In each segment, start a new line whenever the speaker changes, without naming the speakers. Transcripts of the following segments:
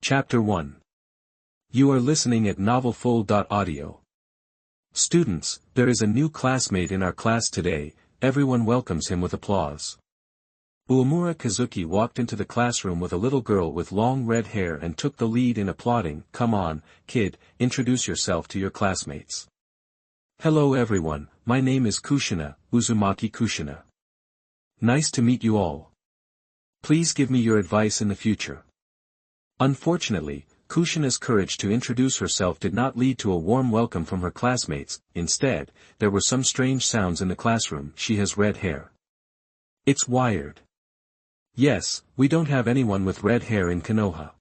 Chapter 1. You are listening at novelfull.audio. Students, there is a new classmate in our class today. Everyone welcomes him with applause. Uemura Kazuki walked into the classroom with a little girl with long red hair and took the lead in applauding. Come on, kid, introduce yourself to your classmates. Hello everyone, my name is Kushina, Uzumaki Kushina. Nice to meet you all. Please give me your advice in the future. Unfortunately, Kushina's courage to introduce herself did not lead to a warm welcome from her classmates. Instead, there were some strange sounds in the classroom. She has red hair. It's wired. Yes, we don't have anyone with red hair in Konoha.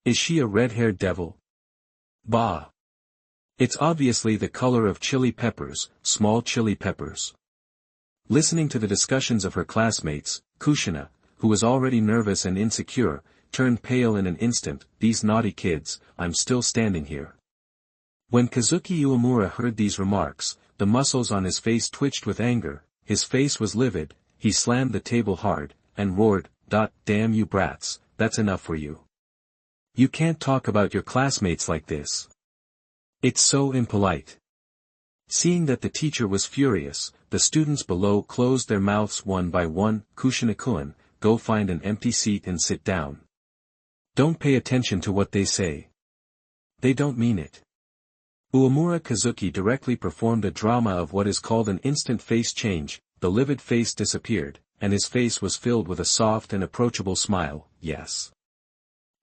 Is she a red-haired devil? Bah! It's obviously the color of chili peppers, small chili peppers. Listening to the discussions of her classmates, Kushina, who was already nervous and insecure, turned pale in an instant. These naughty kids, I'm still standing here. When Kazuki Uemura heard these remarks, the muscles on his face twitched with anger, his face was livid, he slammed the table hard, and roared, Damn you brats, that's enough for you. You can't talk about your classmates like this. It's so impolite. Seeing that the teacher was furious, the students below closed their mouths one by one. Kushina-kun, go find an empty seat and sit down. Don't pay attention to what they say. They don't mean it. Uemura Kazuki directly performed a drama of what is called an instant face change. The livid face disappeared, and his face was filled with a soft and approachable smile. Yes.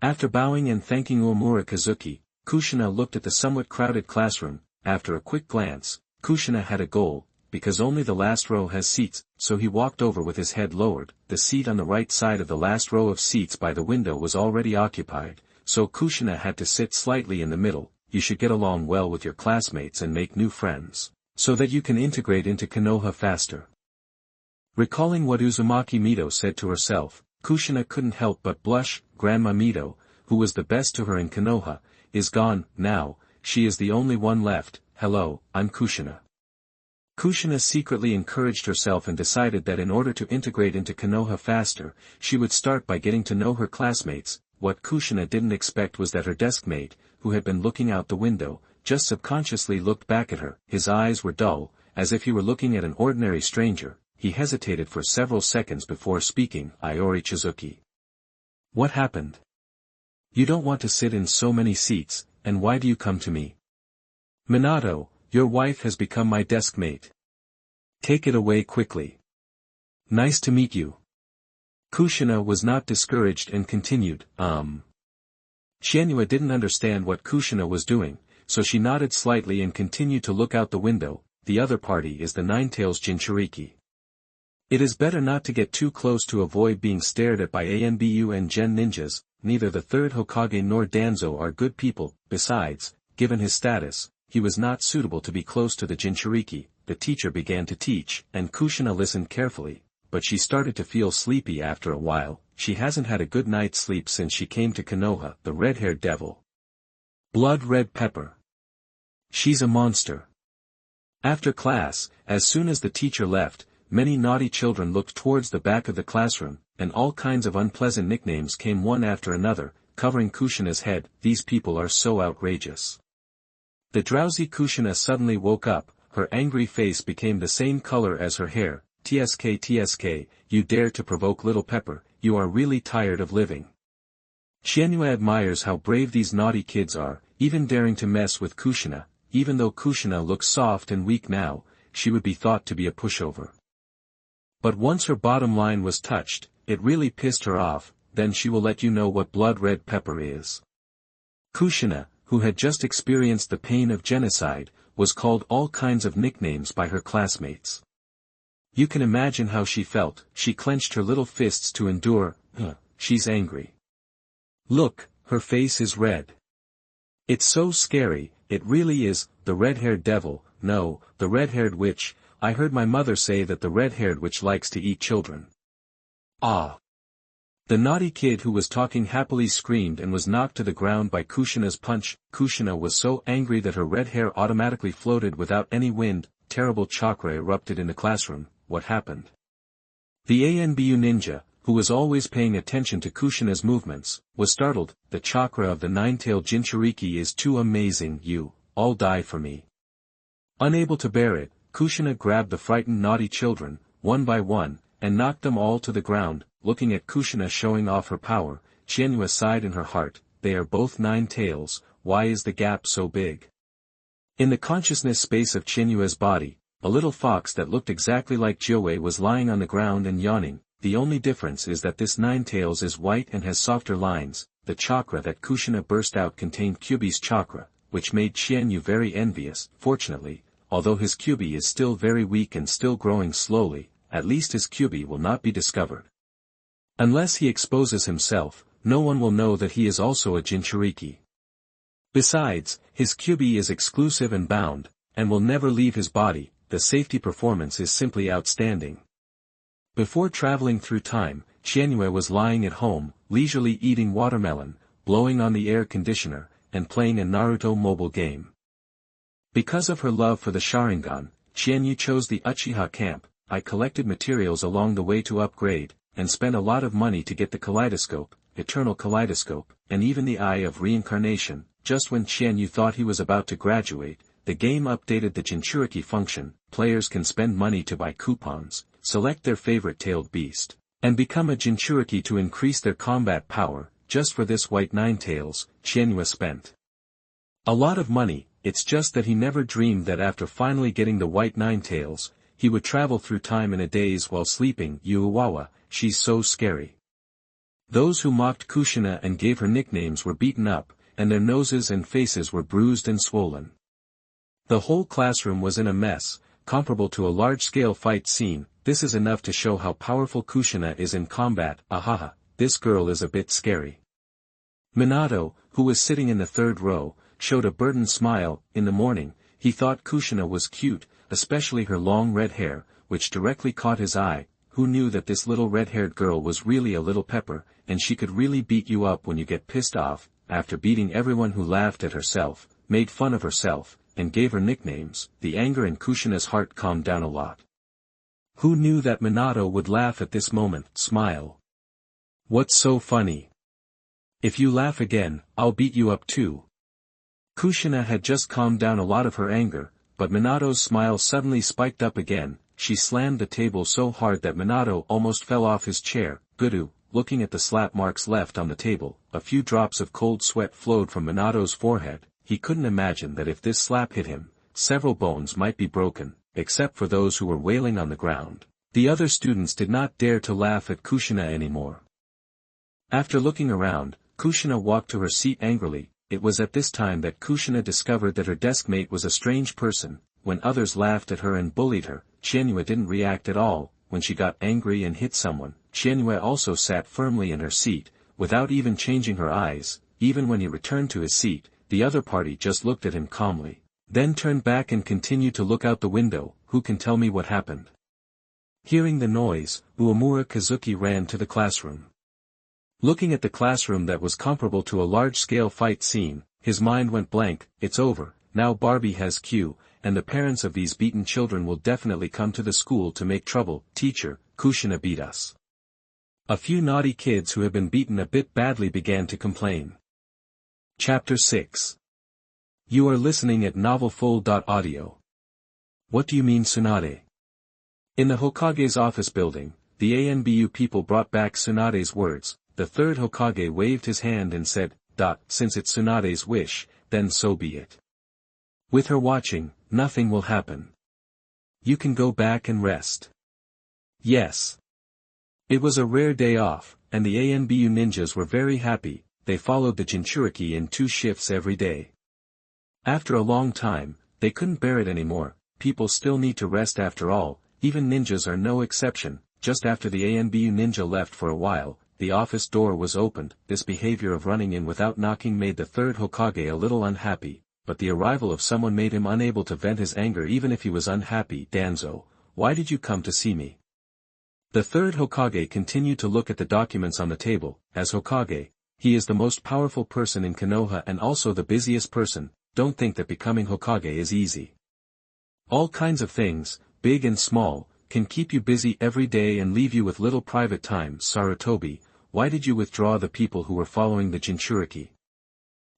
After bowing and thanking Uemura Kazuki, Kushina looked at the somewhat crowded classroom. After a quick glance, Kushina had a goal, because only the last row has seats, so he walked over with his head lowered. The seat on the right side of the last row of seats by the window was already occupied, so Kushina had to sit slightly in the middle. You should get along well with your classmates and make new friends, so that you can integrate into Konoha faster. Recalling what Uzumaki Mito said to herself, Kushina couldn't help but blush. Grandma Mito, who was the best to her in Konoha, is gone. Now, she is the only one left. Hello, I'm Kushina. Kushina secretly encouraged herself and decided that in order to integrate into Konoha faster, she would start by getting to know her classmates. What Kushina didn't expect was that her deskmate, who had been looking out the window, just subconsciously looked back at her. His eyes were dull, as if he were looking at an ordinary stranger. He hesitated for several seconds before speaking. Iori Chizuki. What happened? You don't want to sit in so many seats, and why do you come to me? Minato, your wife has become my deskmate. Take it away quickly. Nice to meet you. Kushina was not discouraged and continued, Qianyue didn't understand what Kushina was doing, so she nodded slightly and continued to look out the window. The other party is the Ninetales Jinchuriki. It is better not to get too close to avoid being stared at by Anbu and Gen ninjas. Neither the third Hokage nor Danzo are good people. Besides, given his status, he was not suitable to be close to the Jinchuriki. The teacher began to teach, and Kushina listened carefully, but she started to feel sleepy after a while. She hasn't had a good night's sleep since she came to Konoha. The red-haired devil. Blood red pepper. She's a monster. After class, as soon as the teacher left, many naughty children looked towards the back of the classroom, and all kinds of unpleasant nicknames came one after another, covering Kushina's head. These people are so outrageous. The drowsy Kushina suddenly woke up, her angry face became the same color as her hair. TSK, you dare to provoke little pepper, you are really tired of living. Qianyue admires how brave these naughty kids are, even daring to mess with Kushina. Even though Kushina looks soft and weak now, she would be thought to be a pushover. But once her bottom line was touched, it really pissed her off. Then she will let you know what blood red pepper is. Kushina, who had just experienced the pain of genocide, was called all kinds of nicknames by her classmates. You can imagine how she felt. She clenched her little fists to endure. She's angry. Look, her face is red. It's so scary. It really is. The red-haired devil. No, the red-haired witch. I heard my mother say that the red-haired witch likes to eat children. Ah! The naughty kid who was talking happily screamed and was knocked to the ground by Kushina's punch. Kushina was so angry that her red hair automatically floated without any wind. Terrible chakra erupted in the classroom. What happened? The Anbu ninja, who was always paying attention to Kushina's movements, was startled. The chakra of the nine-tailed Jinchuriki is too amazing, you, all die for me. Unable to bear it, Kushina grabbed the frightened naughty children, one by one, and knocked them all to the ground. Looking at Kushina showing off her power, Qianyue sighed in her heart, they are both nine tails, why is the gap so big? In the consciousness space of Qianyue's body, a little fox that looked exactly like Qianyue was lying on the ground and yawning. The only difference is that this nine tails is white and has softer lines. The chakra that Kushina burst out contained Kyuubi's chakra, which made Qianyue very envious. Fortunately, although his Kyuubi is still very weak and still growing slowly, at least his Kyuubi will not be discovered. Unless he exposes himself, no one will know that he is also a Jinchuriki. Besides, his Kyuubi is exclusive and bound, and will never leave his body. The safety performance is simply outstanding. Before traveling through time, Qianyue was lying at home, leisurely eating watermelon, blowing on the air conditioner, and playing a Naruto mobile game. Because of her love for the Sharingan, Qianyue chose the Uchiha camp. I collected materials along the way to upgrade, and spent a lot of money to get the kaleidoscope, eternal kaleidoscope, and even the eye of reincarnation. Just when Qianyue thought he was about to graduate, the game updated the Jinchuriki function. Players can spend money to buy coupons, select their favorite tailed beast, and become a Jinchuriki to increase their combat power. Just for this white nine tails, Qianyue spent a lot of money. It's just that he never dreamed that after finally getting the white nine tails, he would travel through time in a daze while sleeping. Yuuwawa, she's so scary. Those who mocked Kushina and gave her nicknames were beaten up, and their noses and faces were bruised and swollen. The whole classroom was in a mess, comparable to a large-scale fight scene. This is enough to show how powerful Kushina is in combat. Ahaha, this girl is a bit scary. Minato, who was sitting in the third row, showed a burdened smile. In the morning, he thought Kushina was cute, especially her long red hair, which directly caught his eye. Who knew that this little red-haired girl was really a little pepper, and she could really beat you up when you get pissed off. After beating everyone who laughed at herself, made fun of herself, and gave her nicknames, the anger in Kushina's heart calmed down a lot. Who knew that Minato would laugh at this moment? Smile. What's so funny? If you laugh again, I'll beat you up too. Kushina had just calmed down a lot of her anger, but Minato's smile suddenly spiked up again. She slammed the table so hard that Minato almost fell off his chair. Gudu, looking at the slap marks left on the table, a few drops of cold sweat flowed from Minato's forehead. He couldn't imagine that if this slap hit him, several bones might be broken, except for those who were wailing on the ground. The other students did not dare to laugh at Kushina anymore. After looking around, Kushina walked to her seat angrily. It was at this time that Kushina discovered that her deskmate was a strange person. When others laughed at her and bullied her, Qianyue didn't react at all. When she got angry and hit someone, Qianyue also sat firmly in her seat, without even changing her eyes. Even when he returned to his seat, the other party just looked at him calmly, then turned back and continued to look out the window. Who can tell me what happened? Hearing the noise, Uemura Kazuki ran to the classroom. Looking at the classroom that was comparable to a large-scale fight scene, his mind went blank. It's over, now Barbie has Q, and the parents of these beaten children will definitely come to the school to make trouble. Teacher, Kushina beat us. A few naughty kids who had been beaten a bit badly began to complain. Chapter 6. You are listening at novelfull.audio. What do you mean Tsunade? In the Hokage's office building, the ANBU people brought back Tsunade's words. The third Hokage waved his hand and said, Since it's Tsunade's wish, then so be it. With her watching, nothing will happen. You can go back and rest. Yes. It was a rare day off, and the ANBU ninjas were very happy. They followed the Jinchuriki in 2 shifts every day. After a long time, they couldn't bear it anymore. People still need to rest after all, even ninjas are no exception. Just after the ANBU ninja left for a while, the office door was opened. This behavior of running in without knocking made the third Hokage a little unhappy, but the arrival of someone made him unable to vent his anger even if he was unhappy. Danzo, why did you come to see me? The third Hokage continued to look at the documents on the table. As Hokage, he is the most powerful person in Konoha and also the busiest person. Don't think that becoming Hokage is easy. All kinds of things, big and small, can keep you busy every day and leave you with little private time. Sarutobi, why did you withdraw the people who were following the Jinchuriki?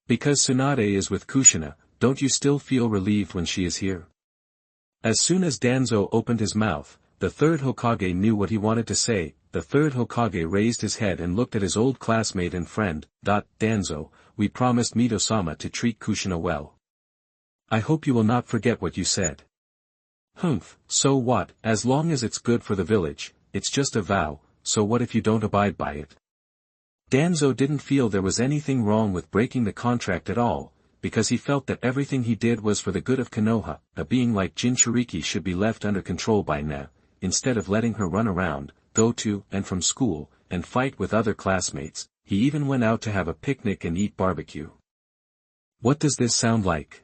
Because Tsunade is with Kushina, don't you still feel relieved when she is here? As soon as Danzo opened his mouth, the third Hokage knew what he wanted to say. The third Hokage raised his head and looked at his old classmate and friend. Danzo, we promised Mito-sama to treat Kushina well. I hope you will not forget what you said. Humph, so what, as long as it's good for the village, it's just a vow, so what if you don't abide by it? Danzo didn't feel there was anything wrong with breaking the contract at all, because he felt that everything he did was for the good of Konoha. A being like Jinchuriki should be left under control by NaN, instead of letting her run around, go to and from school, and fight with other classmates. He even went out to have a picnic and eat barbecue. What does this sound like?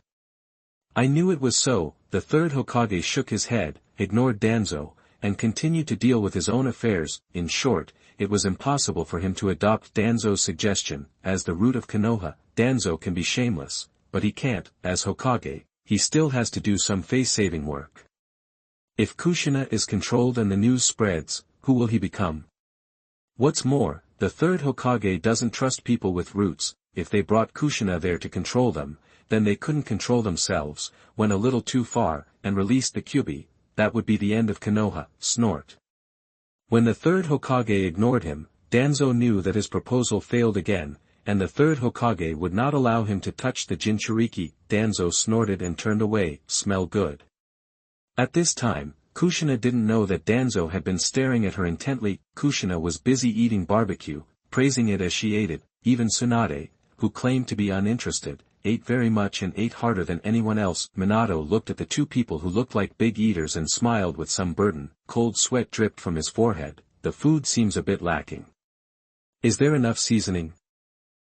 I knew it was so. The third Hokage shook his head, ignored Danzo, and continued to deal with his own affairs. In short, it was impossible for him to adopt Danzo's suggestion. As the root of Konoha, Danzo can be shameless, but he can't. As Hokage, he still has to do some face-saving work. If Kushina is controlled and the news spreads, who will he become? What's more, the third Hokage doesn't trust people with roots. If they brought Kushina there to control them, then they couldn't control themselves, went a little too far, and released the Kyuubi. That would be the end of Konoha. Snort. When the third Hokage ignored him, Danzo knew that his proposal failed again, and the third Hokage would not allow him to touch the Jinchuriki. Danzo snorted and turned away. Smell good. At this time, Kushina didn't know that Danzo had been staring at her intently. Kushina was busy eating barbecue, praising it as she ate it. Even Tsunade, who claimed to be uninterested, ate very much and ate harder than anyone else. Minato looked at the two people who looked like big eaters and smiled with some burden. Cold sweat dripped from his forehead. The food seems a bit lacking. Is there enough seasoning?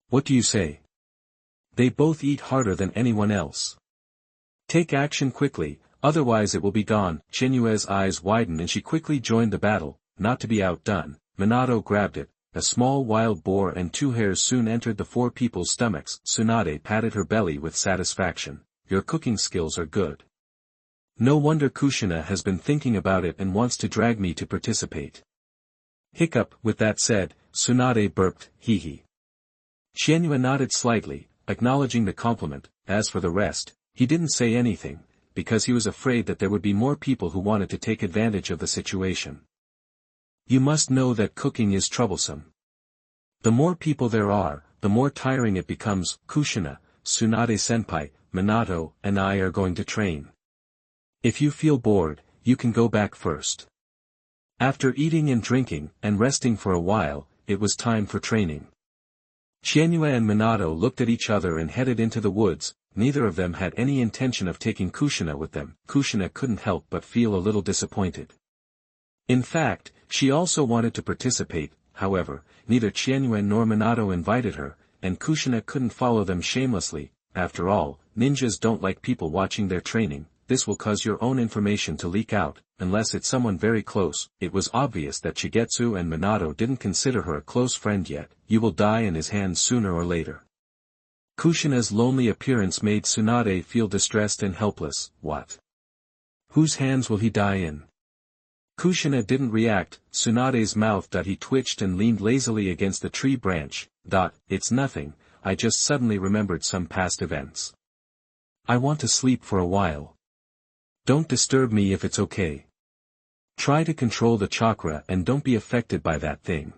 What do you say? They both eat harder than anyone else. Take action quickly, otherwise it will be gone. Qianyue's eyes widened and she quickly joined the battle. Not to be outdone, Minato grabbed it. A small wild boar and two hares soon entered the four people's stomachs. Tsunade patted her belly with satisfaction. Your cooking skills are good. No wonder Kushina has been thinking about it and wants to drag me to participate. Hiccup. With that said, Tsunade burped. Hee hee. Qianyue nodded slightly, acknowledging the compliment. As for the rest, he didn't say anything, because he was afraid that there would be more people who wanted to take advantage of the situation. You must know that cooking is troublesome. The more people there are, the more tiring it becomes. Kushina, Tsunade-senpai, Minato, and I are going to train. If you feel bored, you can go back first. After eating and drinking, and resting for a while, it was time for training. Qianyue and Minato looked at each other and headed into the woods. Neither of them had any intention of taking Kushina with them. Kushina couldn't help but feel a little disappointed. In fact, she also wanted to participate. However, neither Qianyue nor Minato invited her, and Kushina couldn't follow them shamelessly. After all, ninjas don't like people watching their training. This will cause your own information to leak out, unless it's someone very close. It was obvious that Shigetsu and Minato didn't consider her a close friend yet. You will die in his hands sooner or later. Kushina's lonely appearance made Tsunade feel distressed and helpless. What? Whose hands will he die in? Kushina didn't react. Tsunade's mouth. He twitched and leaned lazily against the tree branch. It's nothing, I just suddenly remembered some past events. I want to sleep for a while. Don't disturb me if it's okay. Try to control the chakra and don't be affected by that thing.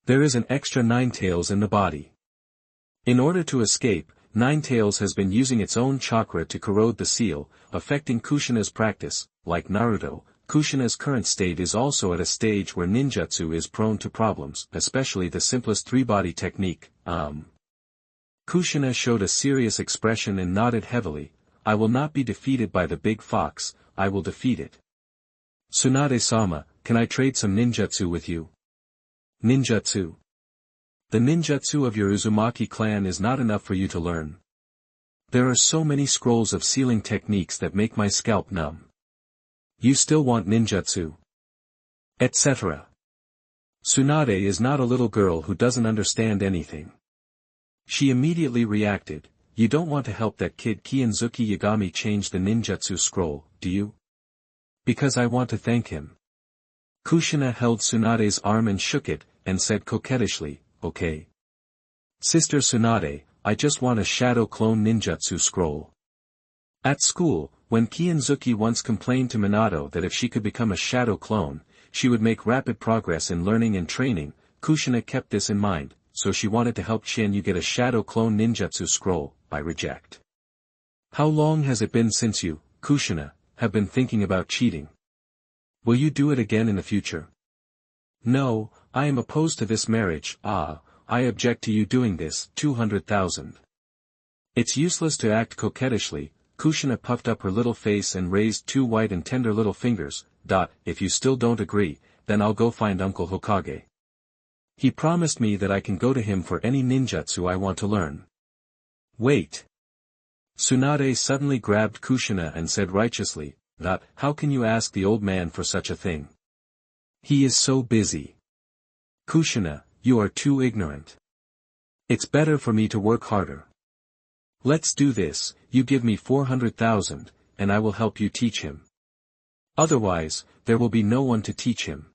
There is an extra Ninetales in the body. In order to escape, Ninetales has been using its own chakra to corrode the seal, affecting Kushina's practice. Like Naruto, Kushina's current state is also at a stage where ninjutsu is prone to problems, especially the simplest three-body technique. Kushina showed a serious expression and nodded heavily. I will not be defeated by the big fox, I will defeat it. Tsunade-sama, can I trade some ninjutsu with you? Ninjutsu? The ninjutsu of your Uzumaki clan is not enough for you to learn. There are so many scrolls of sealing techniques that make my scalp numb. You still want ninjutsu? Etc. Tsunade is not a little girl who doesn't understand anything. She immediately reacted. You don't want to help that kid Kianzuki Yagami change the ninjutsu scroll, do you? Because I want to thank him. Kushina held Tsunade's arm and shook it, and said coquettishly, okay. Sister Tsunade, I just want a shadow clone ninjutsu scroll. At school, when Qianzuki once complained to Minato that if she could become a shadow clone, she would make rapid progress in learning and training, Kushina kept this in mind, so she wanted to help Qianyue get a shadow clone ninjutsu scroll, by reject. How long has it been since you, Kushina, have been thinking about cheating? Will you do it again in the future? No, I am opposed to this marriage. I object to you doing this. 200,000. It's useless to act coquettishly. Kushina puffed up her little face and raised two white and tender little fingers. If you still don't agree, then I'll go find Uncle Hokage. He promised me that I can go to him for any ninjutsu I want to learn. Wait. Tsunade suddenly grabbed Kushina and said righteously, how can you ask the old man for such a thing? He is so busy. Kushina, you are too ignorant. It's better for me to work harder. Let's do this, you give me 400,000, and I will help you teach him. Otherwise, there will be no one to teach him.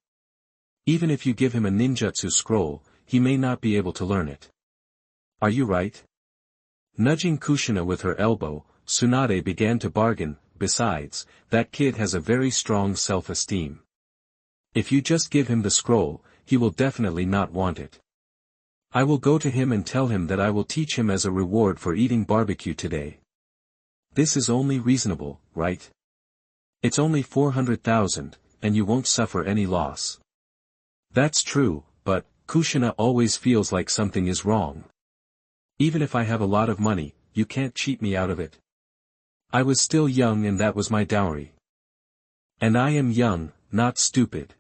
Even if you give him a ninjutsu scroll, he may not be able to learn it. Are you right? Nudging Kushina with her elbow, Tsunade began to bargain. Besides, that kid has a very strong self-esteem. If you just give him the scroll, he will definitely not want it. I will go to him and tell him that I will teach him as a reward for eating barbecue today. This is only reasonable, right? It's only 400,000, and you won't suffer any loss. That's true, but, Kushina always feels like something is wrong. Even if I have a lot of money, you can't cheat me out of it. I was still young and that was my dowry. And I am young, not stupid.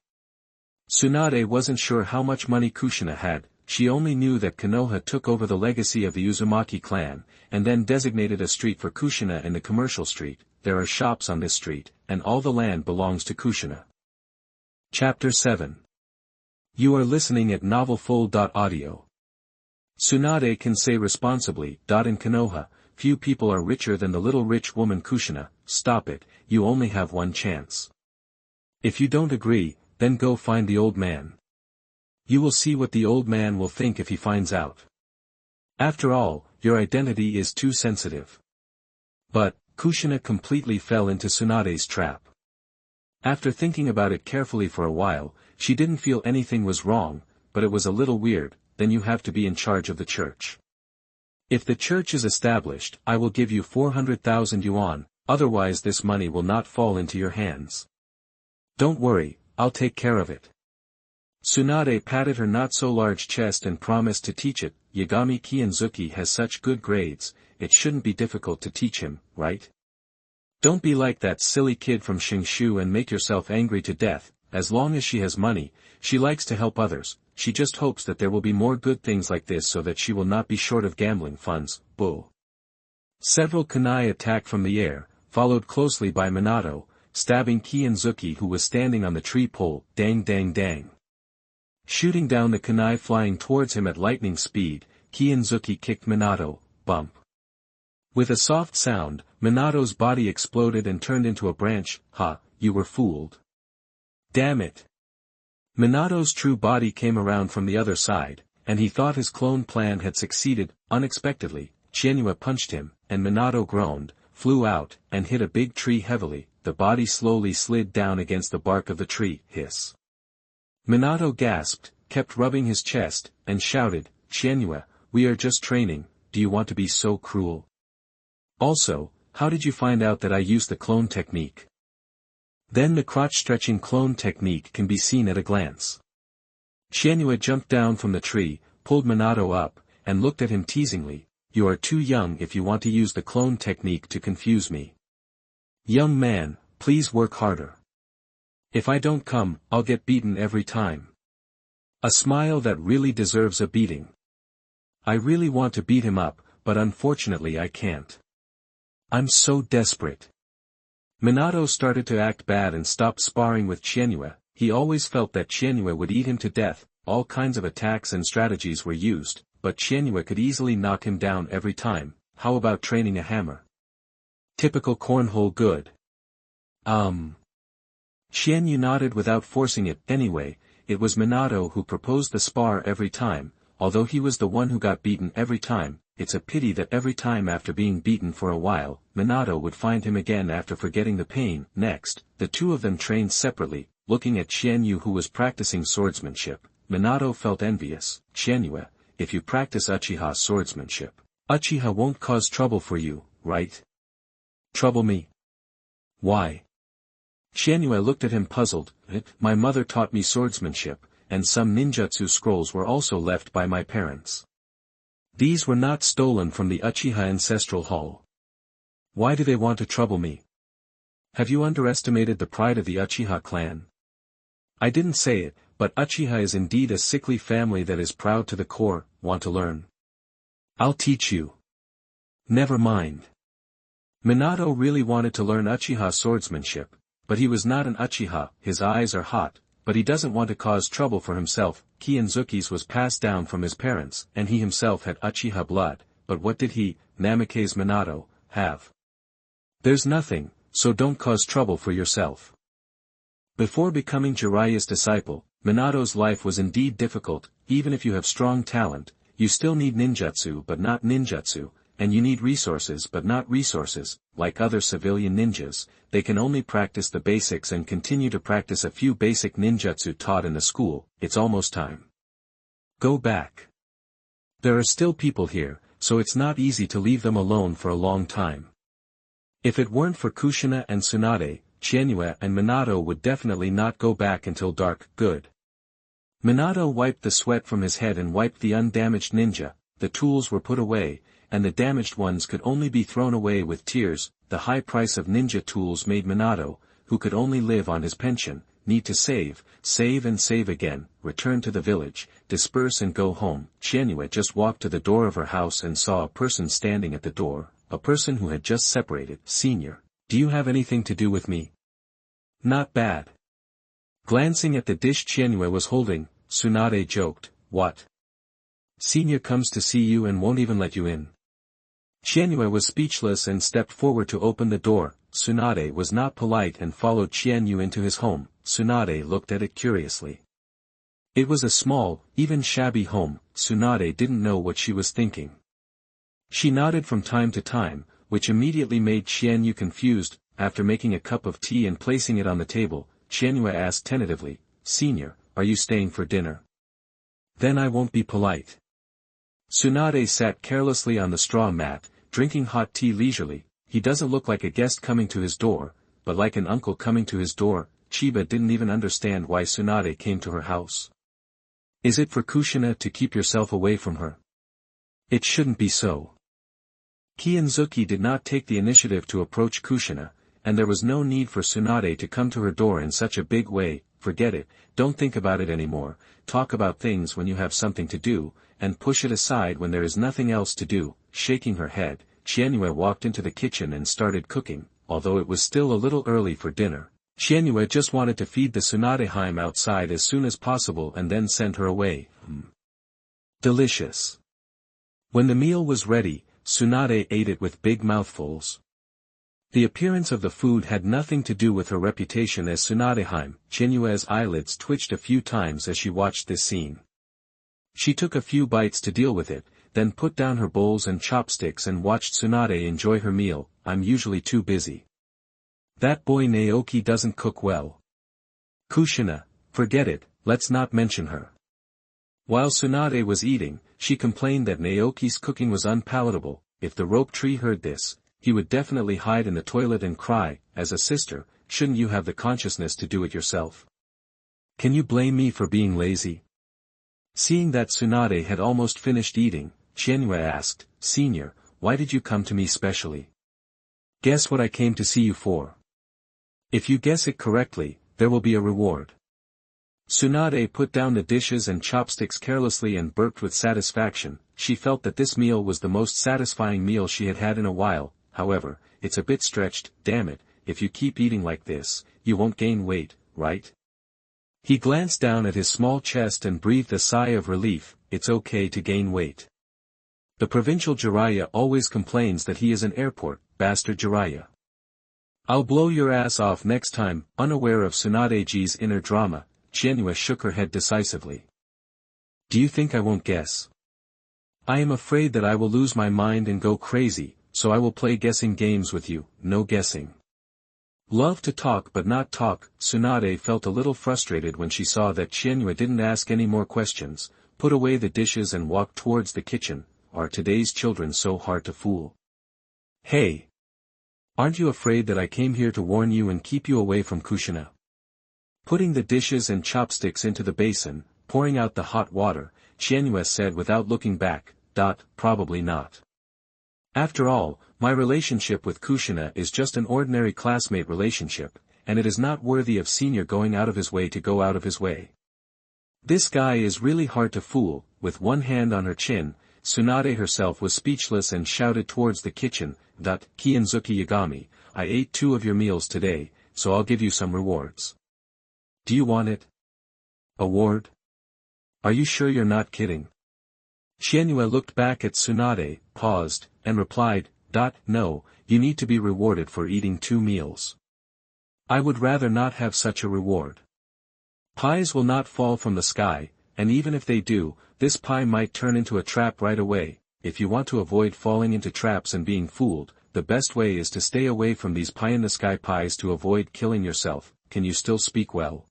Tsunade wasn't sure how much money Kushina had, she only knew that Konoha took over the legacy of the Uzumaki clan, and then designated a street for Kushina in the commercial street. There are shops on this street, and all the land belongs to Kushina. Chapter 7. You are listening at novelfull.audio. Tsunade can say responsibly. In Konoha, few people are richer than the little rich woman Kushina. Stop it, you only have one chance. If you don't agree, then go find the old man. You will see what the old man will think if he finds out. After all, your identity is too sensitive. But, Kushina completely fell into Tsunade's trap. After thinking about it carefully for a while, she didn't feel anything was wrong, but it was a little weird. Then you have to be in charge of the church. If the church is established, I will give you 400,000 yuan, otherwise this money will not fall into your hands. Don't worry, I'll take care of it. Tsunade patted her not-so-large chest and promised to teach it. Yagami Qianzuki has such good grades, it shouldn't be difficult to teach him, right? Don't be like that silly kid from Qingshu and make yourself angry to death. As long as she has money, she likes to help others. She just hopes that there will be more good things like this so that she will not be short of gambling funds. Bull. Several kunai attacked from the air, followed closely by Minato, stabbing Qianzuki who was standing on the tree pole. Dang dang dang. Shooting down the kunai flying towards him at lightning speed, Qianzuki kicked Minato. Bump. With a soft sound, Minato's body exploded and turned into a branch. Ha, you were fooled. Damn it. Minato's true body came around from the other side, and he thought his clone plan had succeeded. Unexpectedly, Qianyue punched him, and Minato groaned, flew out, and hit a big tree heavily. The body slowly slid down against the bark of the tree. Hiss. Minato gasped, kept rubbing his chest, and shouted, Qianyue, we are just training, do you want to be so cruel? Also, how did you find out that I used the clone technique? Then the crotch-stretching clone technique can be seen at a glance. Qianyue jumped down from the tree, pulled Minato up, and looked at him teasingly. You are too young if you want to use the clone technique to confuse me. Young man, please work harder. If I don't come, I'll get beaten every time. A smile that really deserves a beating. I really want to beat him up, but unfortunately I can't. I'm so desperate. Minato started to act bad and stopped sparring with Qianyue. He always felt that Qianyue would eat him to death. All kinds of attacks and strategies were used, but Qianyue could easily knock him down every time. How about training a hammer? Typical cornhole good. Qianyue nodded without forcing it. Anyway, it was Minato who proposed the spar every time, although he was the one who got beaten every time. It's a pity that every time after being beaten for a while, Minato would find him again after forgetting the pain. Next, the two of them trained separately, looking at Qianyue who was practicing swordsmanship. Minato felt envious. Qianyue, if you practice Uchiha swordsmanship, Uchiha won't cause trouble for you, right? Trouble me? Why? Qianyue looked at him puzzled. My mother taught me swordsmanship, and some ninjutsu scrolls were also left by my parents. These were not stolen from the Uchiha ancestral hall. Why do they want to trouble me? Have you underestimated the pride of the Uchiha clan? I didn't say it, but Uchiha is indeed a sickly family that is proud to the core. Want to learn? I'll teach you. Never mind. Minato really wanted to learn Uchiha swordsmanship, but he was not an Uchiha. His eyes are hot, but he doesn't want to cause trouble for himself. Qianzuki's was passed down from his parents, and he himself had Uchiha blood, but what did he, Namikaze Minato, have? There's nothing, so don't cause trouble for yourself. Before becoming Jiraiya's disciple, Minato's life was indeed difficult. Even if you have strong talent, you still need ninjutsu but not ninjutsu, and you need resources but not resources. Like other civilian ninjas, they can only practice the basics and continue to practice a few basic ninjutsu taught in the school. It's almost time. Go back. There are still people here, so it's not easy to leave them alone for a long time. If it weren't for Kushina and Tsunade, Qianyue and Minato would definitely not go back until dark. Good. Minato wiped the sweat from his head and wiped the undamaged ninja. The tools were put away, and the damaged ones could only be thrown away with tears. The high price of ninja tools made Minato, who could only live on his pension, need to save and save again, return to the village, disperse and go home. Qianyue just walked to the door of her house and saw a person standing at the door, a person who had just separated. Senior, do you have anything to do with me? Not bad. Glancing at the dish Qianyue was holding, Tsunade joked, what? Senior comes to see you and won't even let you in. Qianyue was speechless and stepped forward to open the door. Tsunade was not polite and followed Qianyue into his home. Tsunade looked at it curiously. It was a small, even shabby home. Tsunade didn't know what she was thinking. She nodded from time to time, which immediately made Qianyue confused. After making a cup of tea and placing it on the table, Qianyue asked tentatively, Senior, are you staying for dinner? Then I won't be polite. Tsunade sat carelessly on the straw mat, drinking hot tea leisurely. He doesn't look like a guest coming to his door, but like an uncle coming to his door. Chiba didn't even understand why Tsunade came to her house. Is it for Kushina to keep yourself away from her? It shouldn't be so. Qianzuki did not take the initiative to approach Kushina, and there was no need for Tsunade to come to her door in such a big way. Forget it, don't think about it anymore, talk about things when you have something to do, and push it aside when there is nothing else to do. Shaking her head, Qianyue walked into the kitchen and started cooking. Although it was still a little early for dinner, Qianyue just wanted to feed the Tsunadeheim outside as soon as possible and then send her away. Delicious. When the meal was ready, Tsunade ate it with big mouthfuls. The appearance of the food had nothing to do with her reputation as Tsunadeheim. Qianyue's eyelids twitched a few times as she watched this scene. She took a few bites to deal with it, then put down her bowls and chopsticks and watched Tsunade enjoy her meal. I'm usually too busy. That boy Naoki doesn't cook well. Kushina, forget it, let's not mention her. While Tsunade was eating, she complained that Naoki's cooking was unpalatable. If the rope tree heard this, he would definitely hide in the toilet and cry. As a sister, shouldn't you have the consciousness to do it yourself? Can you blame me for being lazy? Seeing that Tsunade had almost finished eating, Qianyue asked, Senior, why did you come to me specially? Guess what I came to see you for. If you guess it correctly, there will be a reward. Tsunade put down the dishes and chopsticks carelessly and burped with satisfaction. She felt that this meal was the most satisfying meal she had had in a while. However, it's a bit stretched. Damn it, if you keep eating like this, you won't gain weight, right? He glanced down at his small chest and breathed a sigh of relief. It's okay to gain weight. The provincial Jiraiya always complains that he is an airport, bastard Jiraiya. I'll blow your ass off next time. Unaware of Tsunadeji's inner drama, Qianyue shook her head decisively. Do you think I won't guess? I am afraid that I will lose my mind and go crazy, so I will play guessing games with you. No guessing. Love to talk but not talk. Tsunade felt a little frustrated when she saw that Qianyue didn't ask any more questions, put away the dishes and walked towards the kitchen. Are today's children so hard to fool? Hey! Aren't you afraid that I came here to warn you and keep you away from Kushina? Putting the dishes and chopsticks into the basin, pouring out the hot water, Qianyue said without looking back, Probably not. After all, my relationship with Kushina is just an ordinary classmate relationship, and it is not worthy of senior going out of his way to go out of his way. This guy is really hard to fool. With one hand on her chin, Tsunade herself was speechless and shouted towards the kitchen, Kianzuki Yagami, I ate 2 of your meals today, so I'll give you some rewards. Do you want it? Award? Are you sure you're not kidding? Qianyue looked back at Tsunade, paused, and replied, No, you need to be rewarded for eating 2 meals. I would rather not have such a reward. Pies will not fall from the sky, and even if they do, this pie might turn into a trap right away. If you want to avoid falling into traps and being fooled, the best way is to stay away from these pie-in-the-sky pies to avoid killing yourself. Can you still speak well?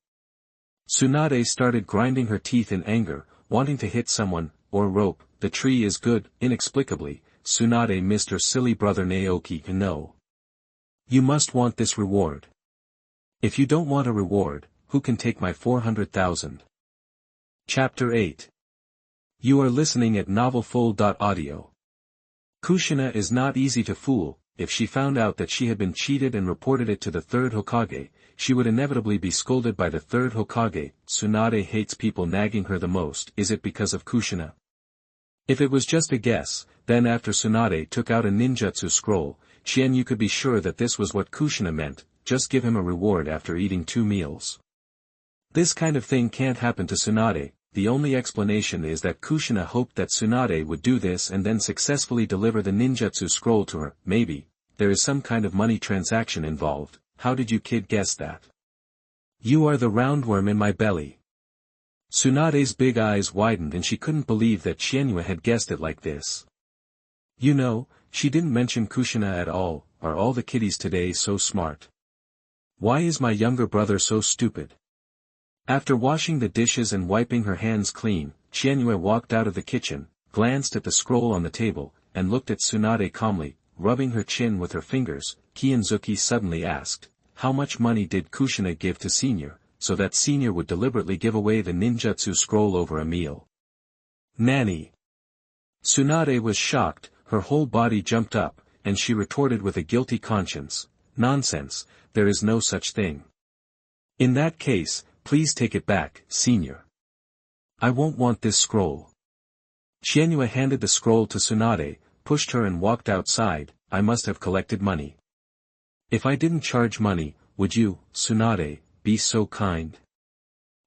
Tsunade started grinding her teeth in anger, wanting to hit someone, or rope. The tree is good. Inexplicably, Tsunade missed her silly brother Naoki. No. You must want this reward. If you don't want a reward, who can take my 400,000? Chapter 8. You are listening at NovelFull.audio. Kushina is not easy to fool. If she found out that she had been cheated and reported it to the 3rd Hokage, she would inevitably be scolded by the 3rd Hokage. Tsunade hates people nagging her the most. Is it because of Kushina? If it was just a guess, then after Tsunade took out a ninjutsu scroll, Qianyue could be sure that this was what Kushina meant, just give him a reward after eating 2 meals. This kind of thing can't happen to Tsunade. The only explanation is that Kushina hoped that Tsunade would do this and then successfully deliver the ninjutsu scroll to her. Maybe there is some kind of money transaction involved. How did you kid guess that? You are the roundworm in my belly. Tsunade's big eyes widened and she couldn't believe that Qianyue had guessed it like this. You know, she didn't mention Kushina at all. Are all the kiddies today so smart? Why is my younger brother so stupid? After washing the dishes and wiping her hands clean, Qianyue walked out of the kitchen, glanced at the scroll on the table, and looked at Tsunade calmly, rubbing her chin with her fingers. Kianzuki suddenly asked, how much money did Kushina give to Senior, so that Senior would deliberately give away the ninjutsu scroll over a meal? Nanny. Tsunade was shocked, her whole body jumped up, and she retorted with a guilty conscience, nonsense, there is no such thing. In that case, please take it back, Senior. I won't want this scroll. Qianyue handed the scroll to Tsunade, pushed her and walked outside. I must have collected money. If I didn't charge money, would you, Tsunade, be so kind?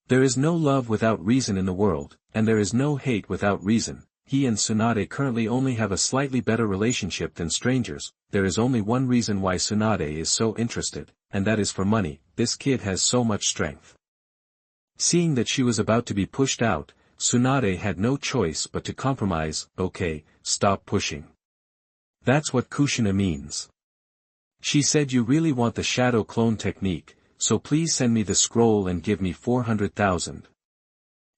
There is no love without reason in the world, and there is no hate without reason. He and Tsunade currently only have a slightly better relationship than strangers. There is only one reason why Tsunade is so interested, and that is for money. This kid has so much strength. Seeing that she was about to be pushed out, Tsunade had no choice but to compromise. Okay, stop pushing. That's what Kushina means. She said you really want the shadow clone technique, so please send me the scroll and give me 400,000.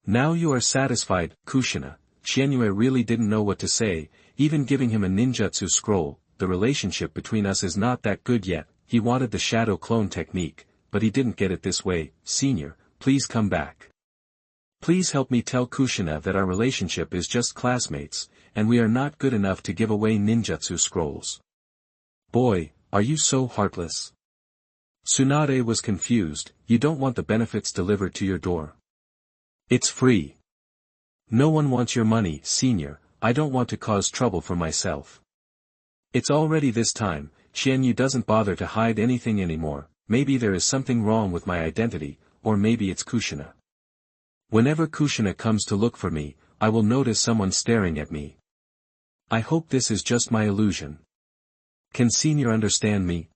Now you are satisfied, Kushina. Qianyue really didn't know what to say. Even giving him a ninjutsu scroll, the relationship between us is not that good yet. He wanted the shadow clone technique, but he didn't get it this way. Senior, please come back. Please help me tell Kushina that our relationship is just classmates, and we are not good enough to give away ninjutsu scrolls. Boy, are you so heartless? Tsunade was confused. You don't want the benefits delivered to your door. It's free. No one wants your money, Senior. I don't want to cause trouble for myself. It's already this time. Qianyue doesn't bother to hide anything anymore. Maybe there is something wrong with my identity, or maybe it's Kushina. Whenever Kushina comes to look for me, I will notice someone staring at me. I hope this is just my illusion. Can Senior understand me?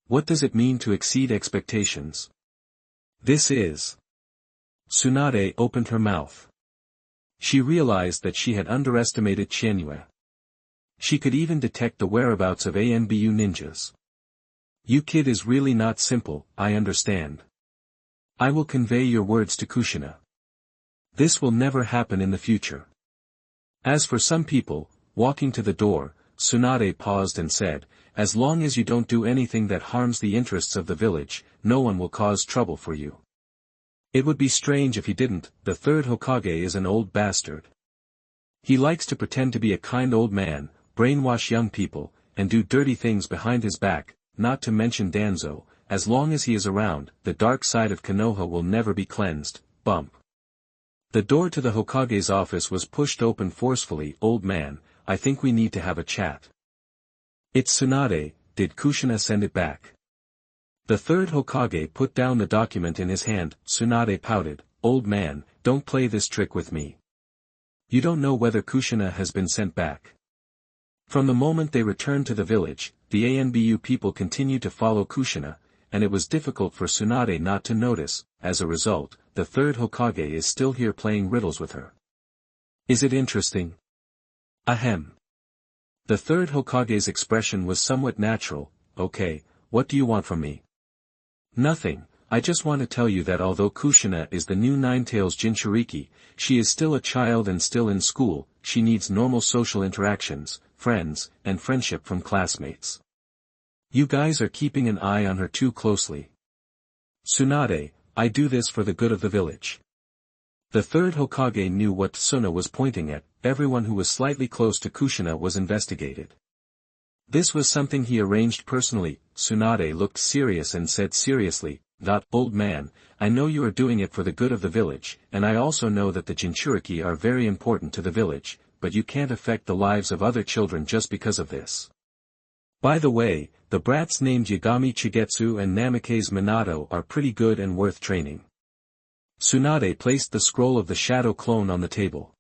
What does it mean to exceed expectations? This is. Tsunade opened her mouth. She realized that she had underestimated Qianyue. She could even detect the whereabouts of ANBU ninjas. You kid is really not simple, I understand. I will convey your words to Kushina. This will never happen in the future. As for some people, walking to the door, Tsunade paused and said, as long as you don't do anything that harms the interests of the village, no one will cause trouble for you. It would be strange if he didn't. The third Hokage is an old bastard. He likes to pretend to be a kind old man, brainwash young people, and do dirty things behind his back, not to mention Danzo. As long as he is around, the dark side of Konoha will never be cleansed. Bump. The door to the Hokage's office was pushed open forcefully. Old man, I think we need to have a chat. It's Tsunade, did Kushina send it back? The third Hokage put down the document in his hand. Tsunade pouted, old man, don't play this trick with me. You don't know whether Kushina has been sent back. From the moment they returned to the village, the ANBU people continued to follow Kushina, and it was difficult for Tsunade not to notice. As a result, the third Hokage is still here playing riddles with her. Is it interesting? Ahem. The third Hokage's expression was somewhat natural. Okay, what do you want from me? Nothing, I just want to tell you that although Kushina is the new Ninetales Jinchuriki, she is still a child and still in school. She needs normal social interactions, friends, and friendship from classmates. You guys are keeping an eye on her too closely. Tsunade, I do this for the good of the village. The third Hokage knew what Tsuna was pointing at. Everyone who was slightly close to Kushina was investigated. This was something he arranged personally. Tsunade looked serious and said seriously, old man, I know you are doing it for the good of the village, and I also know that the Jinchuriki are very important to the village, but you can't affect the lives of other children just because of this. By the way, the brats named Yagami Chigetsu and Namikaze Minato are pretty good and worth training. Tsunade placed the scroll of the shadow clone on the table.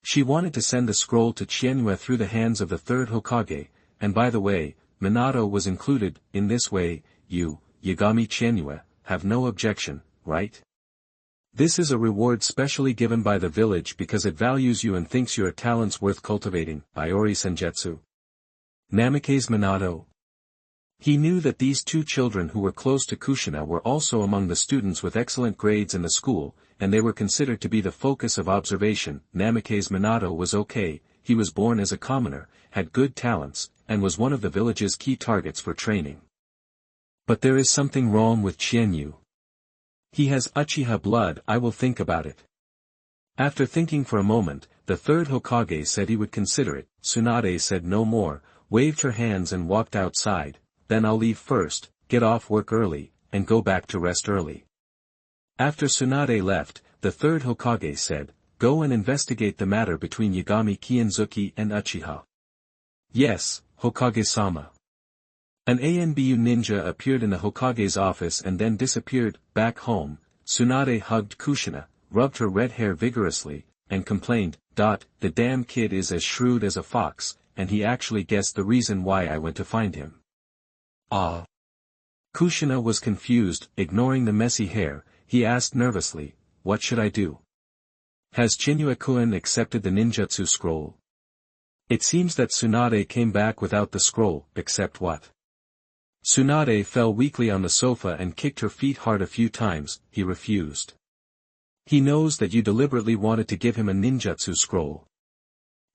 She wanted to send the scroll to Qianyue through the hands of the third Hokage, and by the way, Minato was included. In this way, you, Yagami Qianyue, have no objection, right? This is a reward specially given by the village because it values you and thinks your talents worth cultivating. Iori Senjutsu. Namikaze Minato. He knew that these two children who were close to Kushina were also among the students with excellent grades in the school, and they were considered to be the focus of observation. Namikaze Minato was okay, he was born as a commoner, had good talents, and was one of the village's key targets for training. But there is something wrong with Qianyue. He has Uchiha blood. I will think about it. After thinking for a moment, the third Hokage said he would consider it. Tsunade said no more, waved her hands and walked outside. Then I'll leave first, get off work early, and go back to rest early. After Tsunade left, the third Hokage said, go and investigate the matter between Yagami Kianzuki and Uchiha. Yes, Hokage-sama. An ANBU ninja appeared in the Hokage's office and then disappeared. Back home, Tsunade hugged Kushina, rubbed her red hair vigorously, and complained, the damn kid is as shrewd as a fox, and he actually guessed the reason why I went to find him. Ah. Kushina was confused. Ignoring the messy hair, he asked nervously, what should I do? Has Qianyue-kun accepted the ninjutsu scroll? It seems that Tsunade came back without the scroll. Accept what? Tsunade fell weakly on the sofa and kicked her feet hard a few times. He refused. He knows that you deliberately wanted to give him a ninjutsu scroll.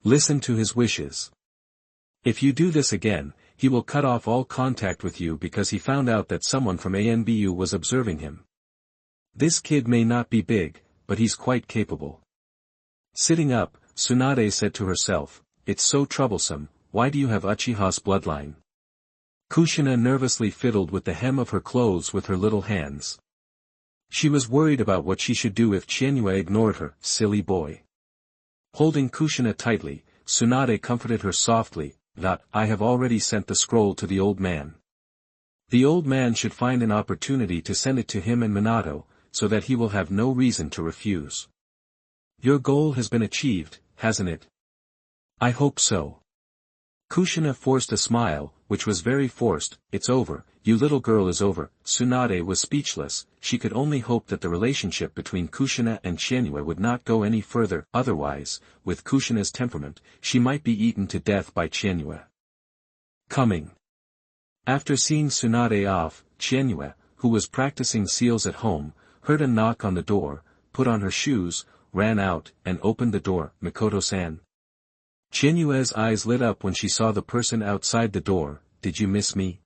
Listen to his wishes. If you do this again, he will cut off all contact with you because he found out that someone from ANBU was observing him. This kid may not be big, but he's quite capable. Sitting up, Tsunade said to herself, it's so troublesome. Why do you have Uchiha's bloodline? Kushina nervously fiddled with the hem of her clothes with her little hands. She was worried about what she should do if Qianyue ignored her. Silly boy. Holding Kushina tightly, Tsunade comforted her softly, I have already sent the scroll to the old man. The old man should find an opportunity to send it to him and Minato, so that he will have no reason to refuse. Your goal has been achieved, hasn't it? I hope so. Kushina forced a smile, which was very forced. It's over, you little girl is over. Tsunade was speechless, she could only hope that the relationship between Kushina and Qianyue would not go any further, otherwise, with Kushina's temperament, she might be eaten to death by Qianyue. Coming. After seeing Tsunade off, Qianyue, who was practicing seals at home, heard a knock on the door, put on her shoes, ran out, and opened the door. Mikoto-san. Qianyue's eyes lit up when she saw the person outside the door. Did you miss me?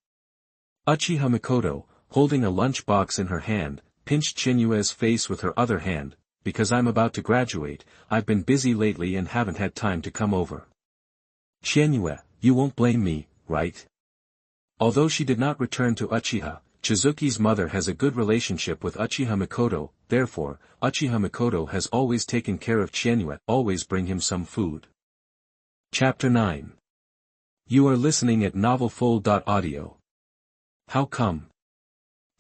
Uchiha Mikoto, holding a lunch box in her hand, pinched Qianyue's face with her other hand. Because I'm about to graduate, I've been busy lately and haven't had time to come over. Qianyue, you won't blame me, right? Although she did not return to Uchiha, Chizuki's mother has a good relationship with Uchiha Mikoto, therefore, Uchiha Mikoto has always taken care of Qianyue, always bring him some food. Chapter 9. You are listening at NavelFull.audio. How come?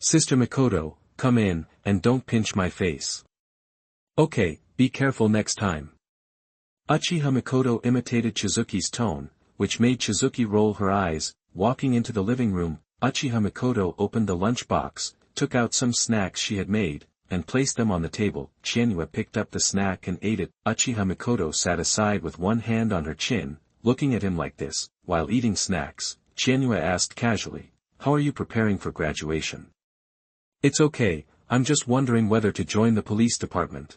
Sister Mikoto, come in, and don't pinch my face. Okay, be careful next time. Uchiha Mikoto imitated Chizuki's tone, which made Chizuki roll her eyes. Walking into the living room, Uchiha Mikoto opened the lunch box, took out some snacks she had made, and placed them on the table. Qianyue picked up the snack and ate it. Uchiha Mikoto sat aside with one hand on her chin, looking at him like this. While eating snacks, Qianyue asked casually, how are you preparing for graduation? It's okay, I'm just wondering whether to join the police department.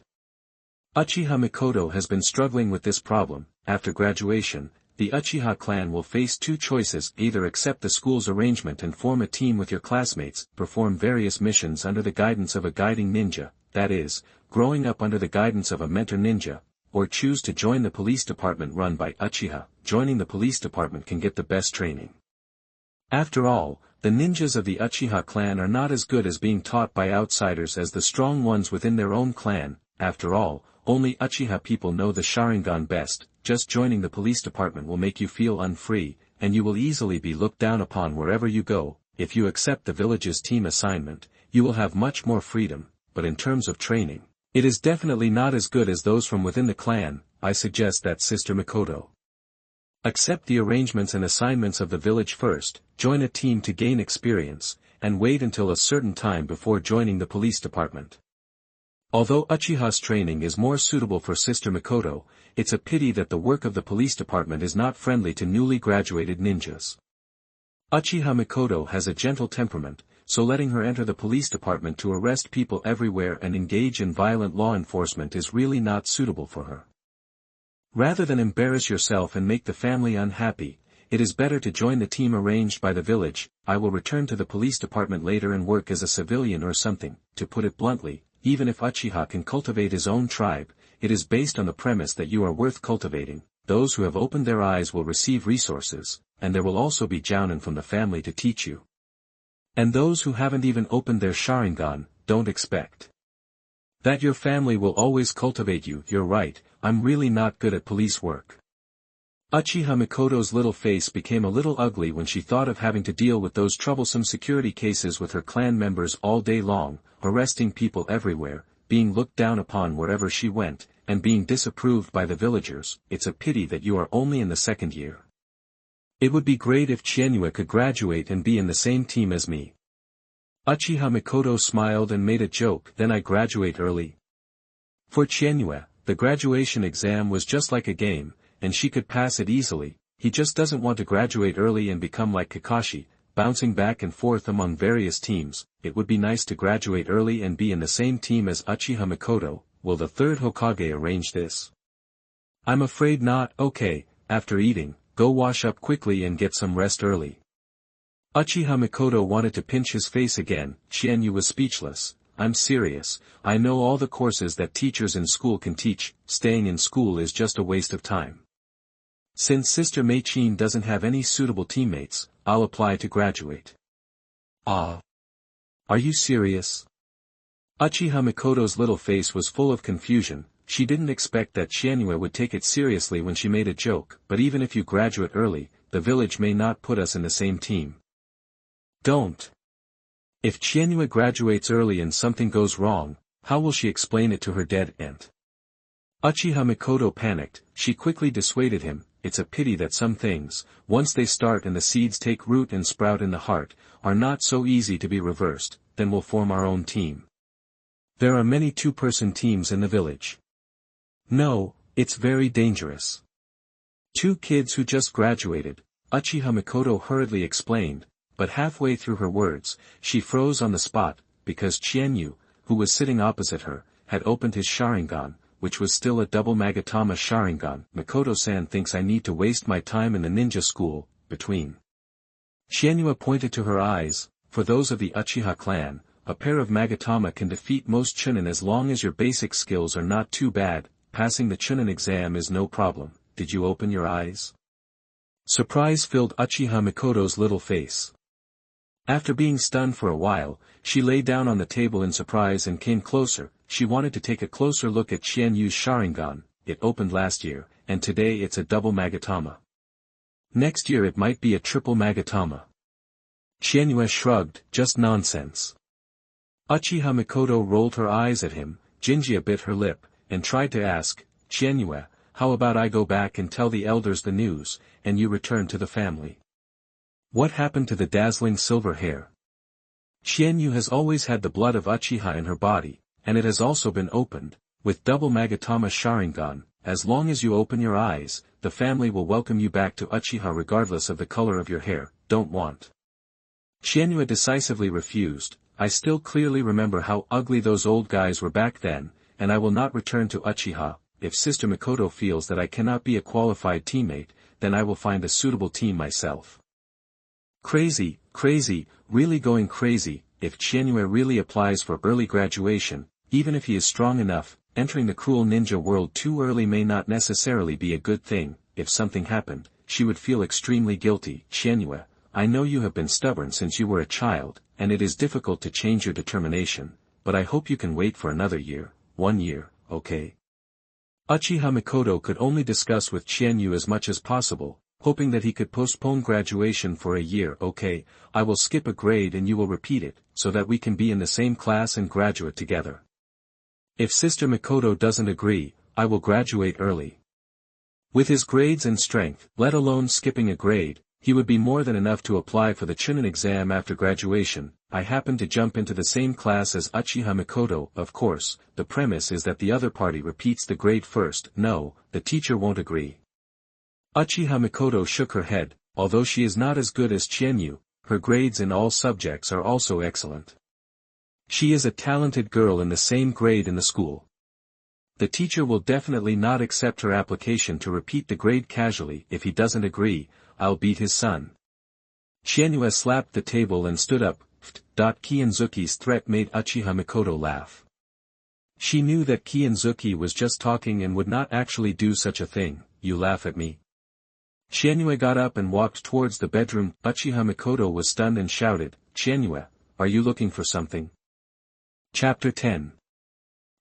Uchiha Mikoto has been struggling with this problem. After graduation, the Uchiha clan will face two choices: either accept the school's arrangement and form a team with your classmates, perform various missions under the guidance of a guiding ninja, that is, growing up under the guidance of a mentor ninja, or choose to join the police department run by Uchiha. Joining the police department can get the best training. After all, the ninjas of the Uchiha clan are not as good as being taught by outsiders as the strong ones within their own clan. After all, only Uchiha people know the Sharingan best. Just joining the police department will make you feel unfree, and you will easily be looked down upon wherever you go. If you accept the village's team assignment, you will have much more freedom, but in terms of training, it is definitely not as good as those from within the clan. I suggest that Sister Mikoto accept the arrangements and assignments of the village first, join a team to gain experience, and wait until a certain time before joining the police department. Although Uchiha's training is more suitable for Sister Mikoto, it's a pity that the work of the police department is not friendly to newly graduated ninjas. Uchiha Mikoto has a gentle temperament, so letting her enter the police department to arrest people everywhere and engage in violent law enforcement is really not suitable for her. Rather than embarrass yourself and make the family unhappy, it is better to join the team arranged by the village. I will return to the police department later and work as a civilian or something. To put it bluntly, even if Uchiha can cultivate his own tribe, it is based on the premise that you are worth cultivating. Those who have opened their eyes will receive resources, and there will also be jounin from the family to teach you. And those who haven't even opened their Sharingan, don't expect that your family will always cultivate you. You're right, I'm really not good at police work. Uchiha Mikoto's little face became a little ugly when she thought of having to deal with those troublesome security cases with her clan members all day long, arresting people everywhere, being looked down upon wherever she went, and being disapproved by the villagers. It's a pity that you are only in the second year. It would be great if Qianyue could graduate and be in the same team as me. Uchiha Mikoto smiled and made a joke. Then I graduate early. For Qianyue, the graduation exam was just like a game, and she could pass it easily. He just doesn't want to graduate early and become like Kakashi, bouncing back and forth among various teams. It would be nice to graduate early and be in the same team as Uchiha Mikoto. Will the third Hokage arrange this? I'm afraid not. Okay, after eating, go wash up quickly and get some rest early. Uchiha Mikoto wanted to pinch his face again. Qianyue was speechless. I'm serious, I know all the courses that teachers in school can teach. Staying in school is just a waste of time. Since Sister Mtln doesn't have any suitable teammates, I'll apply to graduate. Ah. Are you serious? Uchiha Mikoto's little face was full of confusion. She didn't expect that Qianyue would take it seriously when she made a joke. But even if you graduate early, the village may not put us in the same team. Don't. If Qianyue graduates early and something goes wrong, how will she explain it to her dead aunt? Uchiha Mikoto panicked. She quickly dissuaded him. it's a pity that some things, once they start and the seeds take root and sprout in the heart, are not so easy to be reversed. Then we'll form our own team. There are many two-person teams in the village. No, it's very dangerous. 2 kids who just graduated, Uchiha Mikoto hurriedly explained, but halfway through her words, she froze on the spot, because Qianyue, who was sitting opposite her, had opened his Sharingan, which was still a double Magatama Sharingan. Mikoto-san thinks I need to waste my time in the ninja school, between. Qianyue pointed to her eyes. For those of the Uchiha clan, a pair of Magatama can defeat most Chunin as long as your basic skills are not too bad. Passing the Chunin exam is no problem. Did you open your eyes? Surprise filled Uchiha Mikoto's little face. After being stunned for a while, she lay down on the table in surprise and came closer. She wanted to take a closer look at Qianyue's Sharingan. It opened last year, and today it's a double Magatama. Next year it might be a triple Magatama. Qianyue shrugged, just nonsense. Uchiha Mikoto rolled her eyes at him. Jinjia bit her lip, and tried to ask, Qianyue, how about I go back and tell the elders the news, and you return to the family? What happened to the dazzling silver hair? Qianyue has always had the blood of Uchiha in her body, and it has also been opened, with double Magatama Sharingan. As long as you open your eyes, the family will welcome you back to Uchiha regardless of the color of your hair. Don't want. Qianyue decisively refused. I still clearly remember how ugly those old guys were back then, and I will not return to Uchiha. If Sister Mikoto feels that I cannot be a qualified teammate, then I will find a suitable team myself. Crazy, really going crazy. If Qianyue really applies for early graduation, even if he is strong enough, entering the cruel ninja world too early may not necessarily be a good thing. If something happened, she would feel extremely guilty. Qianyue, I know you have been stubborn since you were a child, and it is difficult to change your determination, but I hope you can wait for another year, 1 year, okay? Uchiha Mikoto could only discuss with Qianyue as much as possible, hoping that he could postpone graduation for a year. Okay, I will skip a grade and you will repeat it, so that we can be in the same class and graduate together. If Sister Mikoto doesn't agree, I will graduate early. With his grades and strength, let alone skipping a grade, he would be more than enough to apply for the Chunin exam after graduation. I happen to jump into the same class as Uchiha Mikoto. Of course, the premise is that the other party repeats the grade first. No, the teacher won't agree. Uchiha Mikoto shook her head. Although she is not as good as Qianyue, her grades in all subjects are also excellent. She is a talented girl in the same grade in the school. The teacher will definitely not accept her application to repeat the grade casually. If he doesn't agree, I'll beat his son. Qianyue slapped the table and stood up. Qianzuki's threat made Uchiha Mikoto laugh. She knew that Qianzuki was just talking and would not actually do such a thing. You laugh at me? Qianyue got up and walked towards the bedroom. Uchiha Mikoto was stunned and shouted, Qianyue, are you looking for something? Chapter 10.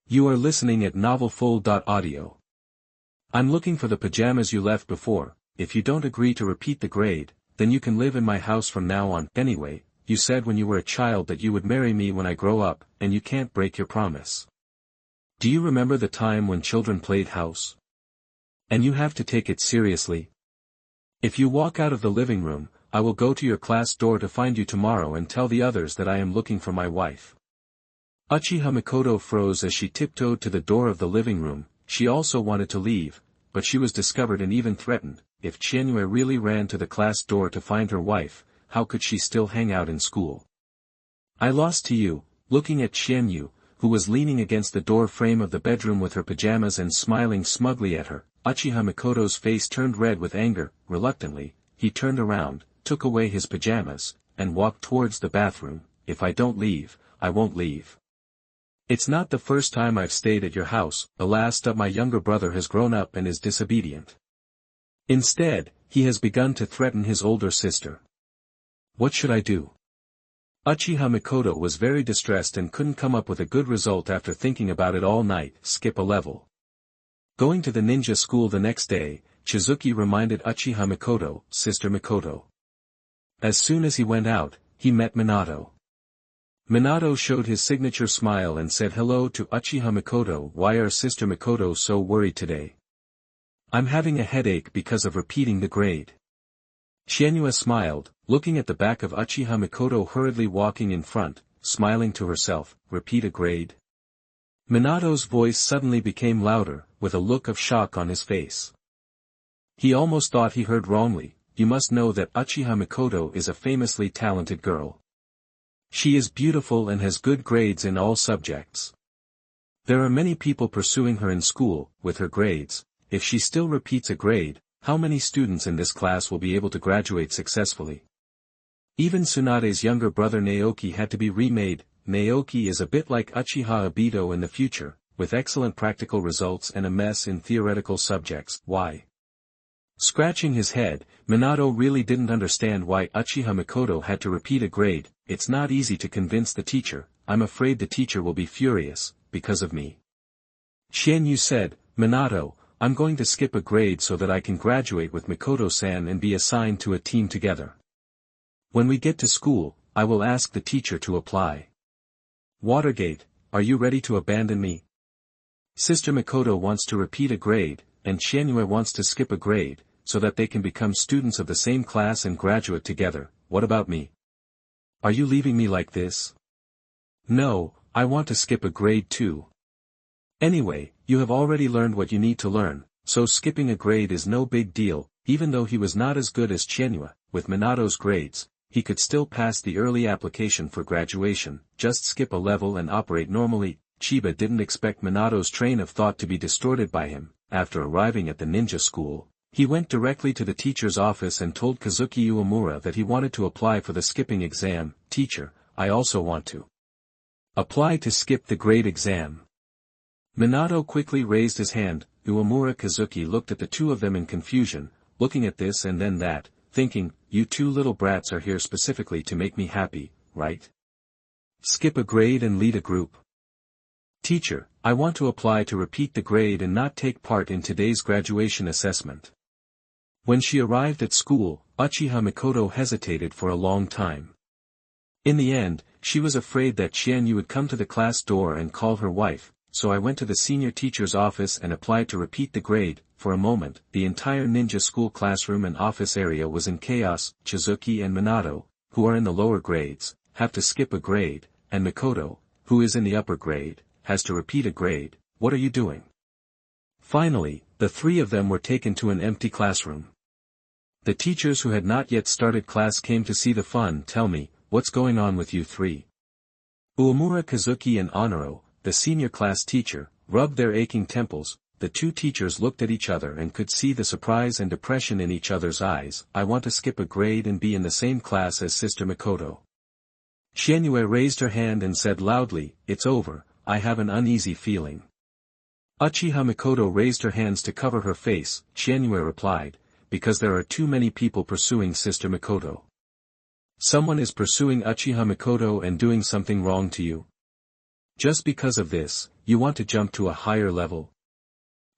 You are listening at NaNovelFull.audio. I'm looking for the pajamas you left before. If you don't agree to repeat the grade, then you can live in my house from now on. Anyway, you said when you were a child that you would marry me when I grow up, and you can't break your promise. Do you remember the time when children played house? And you have to take it seriously. If you walk out of the living room, I will go to your class door to find you tomorrow and tell the others that I am looking for my wife. Uchiha Mikoto froze as she tiptoed to the door of the living room. She also wanted to leave, but she was discovered and even threatened. If Qianyue really ran to the class door to find her wife, how could she still hang out in school? I lost to you. Looking at Qianyue, who was leaning against the door frame of the bedroom with her pajamas and smiling smugly at her, Uchiha Mikoto's face turned red with anger. Reluctantly, he turned around, took away his pajamas, and walked towards the bathroom. If I don't leave, I won't leave. It's not the first time I've stayed at your house. The last of my younger brother has grown up and is disobedient. Instead, he has begun to threaten his older sister. What should I do? Uchiha Mikoto was very distressed and couldn't come up with a good result after thinking about it all night. Skip a level. Going to the ninja school the next day, Chizuki reminded Uchiha Mikoto, Sister Mikoto. As soon as he went out, he met Minato. Minato showed his signature smile and said hello to Uchiha Mikoto. Why are Sister Mikoto so worried today? I'm having a headache because of repeating the grade. Qianyue smiled, looking at the back of Uchiha Mikoto hurriedly walking in front, smiling to herself, repeat a grade? Minato's voice suddenly became louder, with a look of shock on his face. He almost thought he heard wrongly. You must know that Uchiha Mikoto is a famously talented girl. She is beautiful and has good grades in all subjects. There are many people pursuing her in school, with her grades. If she still repeats a grade, how many students in this class will be able to graduate successfully? Even Tsunade's younger brother Naoki had to be remade. Naoki is a bit like Uchiha Obito in the future, with excellent practical results and a mess in theoretical subjects. Why? Scratching his head, Minato really didn't understand why Uchiha Mikoto had to repeat a grade. It's not easy to convince the teacher. I'm afraid the teacher will be furious, because of me. Qianyue said, Minato, I'm going to skip a grade so that I can graduate with Mikoto-san and be assigned to a team together. When we get to school, I will ask the teacher to apply. Watergate, are you ready to abandon me? Sister Mikoto wants to repeat a grade, and Qianyue wants to skip a grade, so that they can become students of the same class and graduate together. What about me? Are you leaving me like this? No, I want to skip a grade too. Anyway, you have already learned what you need to learn, so skipping a grade is no big deal. Even though he was not as good as Qianyue, with Minato's grades, he could still pass the early application for graduation. Just skip a level and operate normally. Chiba didn't expect Minato's train of thought to be distorted by him. After arriving at the ninja school, he went directly to the teacher's office and told Kazuki Uemura that he wanted to apply for the skipping exam. Teacher, I also want to apply to skip the grade exam. Minato quickly raised his hand. Uemura Kazuki looked at the two of them in confusion, looking at this and then that, thinking, you two little brats are here specifically to make me happy, right? Skip a grade and lead a group. Teacher, I want to apply to repeat the grade and not take part in today's graduation assessment. When she arrived at school, Uchiha Mikoto hesitated for a long time. In the end, she was afraid that Qianyue would come to the class door and call her wife, so I went to the senior teacher's office and applied to repeat the grade. For a moment, the entire ninja school classroom and office area was in chaos. Chizuki and Minato, who are in the lower grades, have to skip a grade, and Mikoto, who is in the upper grade, has to repeat a grade. What are you doing? Finally, the three of them were taken to an empty classroom. The teachers who had not yet started class came to see the fun. Tell me, what's going on with you three? Uemura Kazuki and Honoro, the senior class teacher, rubbed their aching temples. The two teachers looked at each other and could see the surprise and depression in each other's eyes. I want to skip a grade and be in the same class as Sister Mikoto. Qianyue raised her hand and said loudly, it's over. I have an uneasy feeling. Uchiha Mikoto raised her hands to cover her face. Qianyue replied, because there are too many people pursuing Sister Mikoto. Someone is pursuing Uchiha Mikoto and doing something wrong to you. Just because of this, you want to jump to a higher level?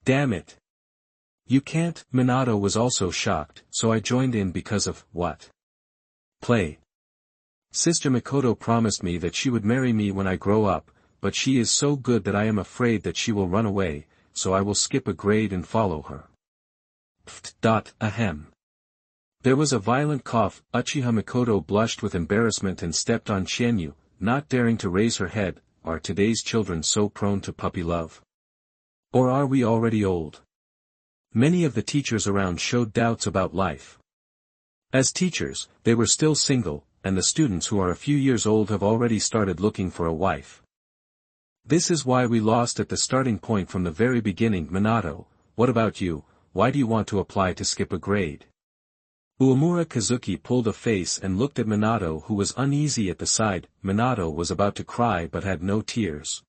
Damn it. You can't. Minato was also shocked, so I joined in because of, what? Play. Sister Mikoto promised me that she would marry me when I grow up, but she is so good that I am afraid that she will run away, so I will skip a grade and follow her. Ahem. There was a violent cough. Uchiha Mikoto blushed with embarrassment and stepped on Qianyue, not daring to raise her head. Are today's children so prone to puppy love? Or are we already old? Many of the teachers around showed doubts about life. As teachers, they were still single, and the students who are a few years old have already started looking for a wife. This is why we lost at the starting point from the very beginning. Minato, what about you? Why do you want to apply to skip a grade? Uemura Kazuki pulled a face and looked at Minato, who was uneasy at the side. Minato was about to cry but had no tears.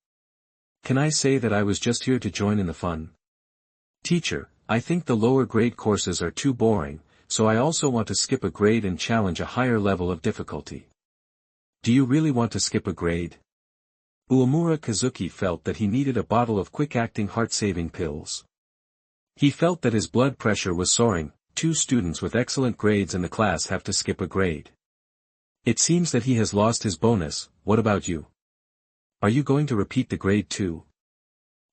Can I say that I was just here to join in the fun? Teacher, I think the lower grade courses are too boring, so I also want to skip a grade and challenge a higher level of difficulty. Do you really want to skip a grade? Uemura Kazuki felt that he needed a bottle of quick-acting heart-saving pills. He felt that his blood pressure was soaring. 2 students with excellent grades in the class have to skip a grade. It seems that he has lost his bonus. What about you? Are you going to repeat the grade too?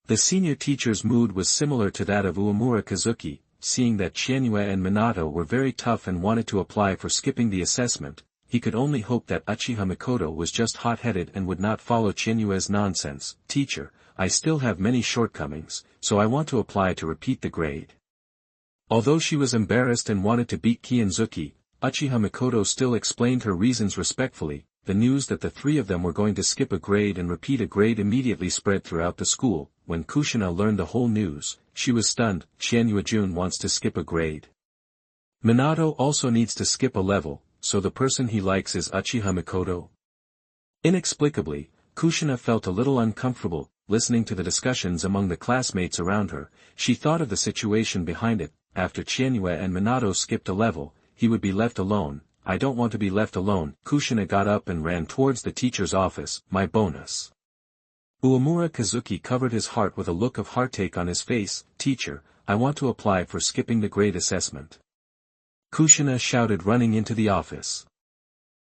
The senior teacher's mood was similar to that of Uemura Kazuki. seeing that Qianyue and Minato were very tough and wanted to apply for skipping the assessment. He could only hope that Uchiha Mikoto was just hot-headed and would not follow Qianyue's nonsense. Teacher, I still have many shortcomings, so I want to apply to repeat the grade. Although she was embarrassed and wanted to beat Kianzuki, Uchiha Mikoto still explained her reasons respectfully. The news that the three of them were going to skip a grade and repeat a grade immediately spread throughout the school. When Kushina learned the whole news, she was stunned. Qianyue-jun wants to skip a grade. Minato also needs to skip a level, so the person he likes is Uchiha Mikoto? Inexplicably, Kushina felt a little uncomfortable, listening to the discussions among the classmates around her. She thought of the situation behind it. After Qianyue and Minato skipped a level, he would be left alone. I don't want to be left alone. Kushina got up and ran towards the teacher's office. My bonus. Uemura Kazuki covered his heart with a look of heartache on his face. Teacher, I want to apply for skipping the grade assessment. Kushina shouted running into the office.